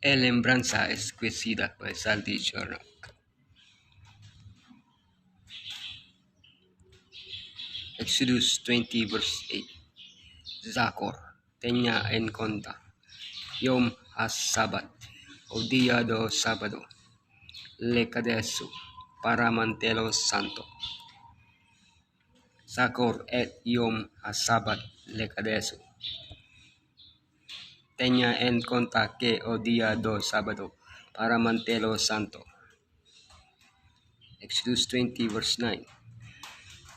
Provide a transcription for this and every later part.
E lembranza esquisita by Saldi Chornock. Exodus 20 verse 8. Zakor, tenya en conta, Yom has-sabat, o dia do Sabado, lekadesu, para mantelo santo. Zakor et Yom has-sabat, lekadesu. Tenya en conta que o dia do Sabado, para mantelo santo. Exodus 20 verse 9.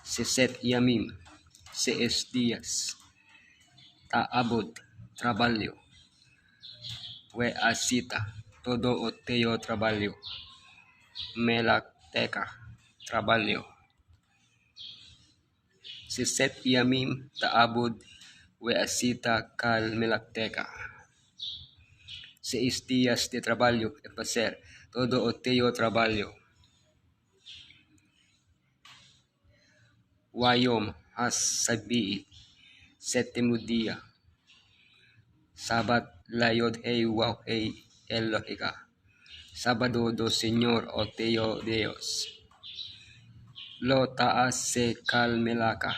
Seset yamim, 6 días, taabod, trabalho, we asita, todo o teo trabalho, melakteca, trabalho. Seset yamim, taabod, we asita, kal melakteca. 6 días de trabalho e fazer, todo o teo trabalho. Wayom has-sabi, sétimo dia, Sabat layod hey wow hey Elohika, Sabado do Señor o Teo Dios. Lo taas se calmelaka,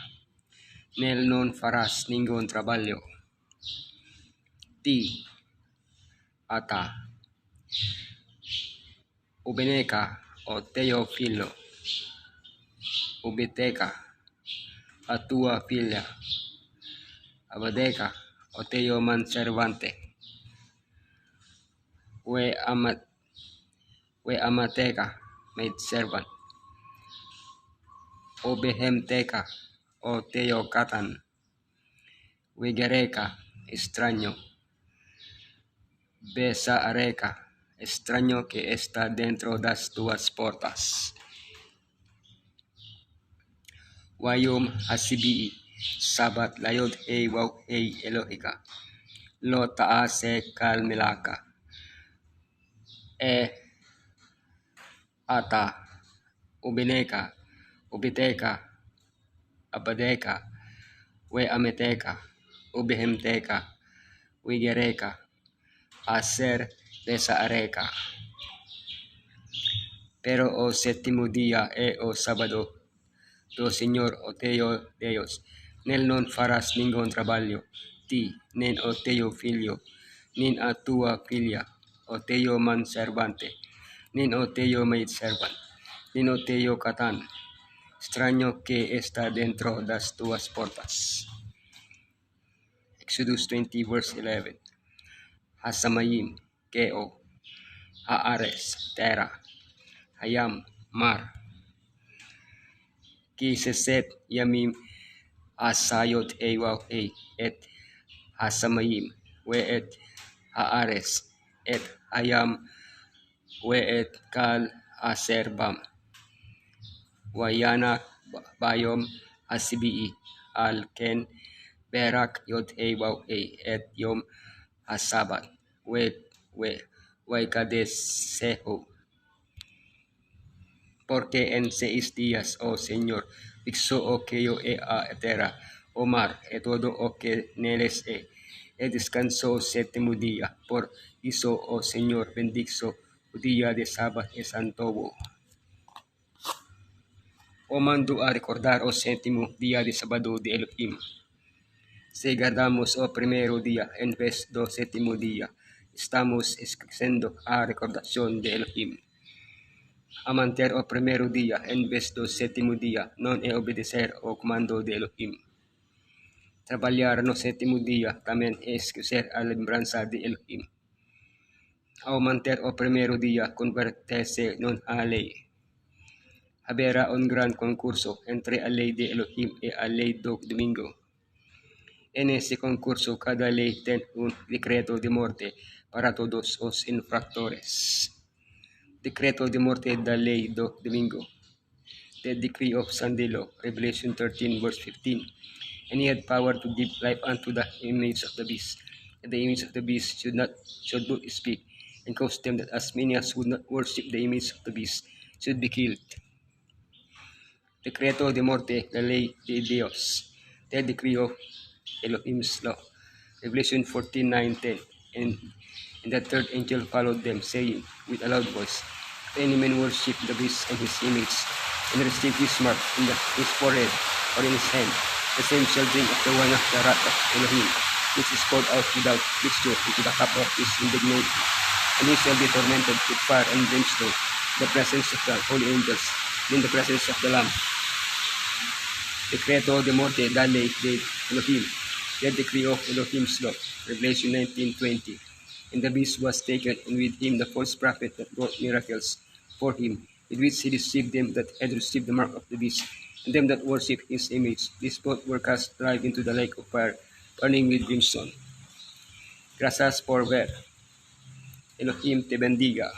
nel non faras ningún trabalho. Ti, ata, ubeneka o Teo filo, ubiteka, a tua filha, abadeka o Teo manservante, we amateka, maid servant, obehemteka o Teo katan, Wigereka, extraño, Besaareka, extraño que está dentro das tuas portas. Wayom hasibii, Sabat layod hey wow hey Elohika, lo taase kalmelaka, e ata, ubineka, ubiteka, abadeka, we ameteka, ubihemteka, wigereka, aser besaareka. Pero o sétimo dia e o Sabado do Señor o Teo Deus, nel non faras ningún trabalho, ti, nen o Teo filho, nin a tua filha, o Teo manservante, nin o Teo maid servant, nin o Teo katan, extraño que está dentro das tuas portas. Exodus 20 verse 11. Hasamayim, Keo, Haares, Terra, Hayam, Mar. Ki seset yamim asayot ewaw et hasamayim we et haares et hayam we et kal aserbam wayana bayom hasibii al ken berak yot ewaw et yom hasabat we kadeseho. Porque en 6 días, oh Señor, fixó o que yo e a terra, o mar, e todo o que neles e descansó sétimo día. Por eso, oh Señor, bendizo o día de sábado e santo. O mando a recordar o sétimo día de sábado de Elohim. Si guardamos o primero día en vez do sétimo día, estamos esqueciendo a recordación de Elohim. A manter o primeiro dia en vez do sétimo dia non é obedecer o comando de Elohim. Trabalhar no sétimo dia também é esquecer a lembrança de Elohim. Ao manter o primeiro dia, converte-se non a lei. Haverá un gran concurso entre a lei de Elohim e a lei do domingo. En ese concurso, cada lei tem un decreto de morte para todos os infractores. Decreto de morte da lei do domingo. The decree of Sunday law, Revelation 13 verse 15. And he had power to give life unto the image of the beast. And the image of the beast should not speak, and cause them that as many as would not worship the image of the beast should be killed. Decreto de morte, la ley de Dios. The decree of Elohim's law, Revelation 14:9-10. And the third angel followed them, saying with a loud voice, "If any man worship the beast and his image, and receive his mark in his forehead or in his hand, the same shall drink of the wine of the wrath of Elohim, which is poured out without mixture into the cup of his indignation. And he shall be tormented with fire and brimstone, in the presence of the holy angels, and in the presence of the Lamb." Decreto de morte dalle de Elohim, the decree of Elohim's law, Revelation 19:20. And the beast was taken, and with him the false prophet that wrought miracles for him, with which he deceived them that had received the mark of the beast, and them that worship his image. These both were cast alive into the lake of fire, burning with brimstone. Gracias por ver. Elohim te bendiga.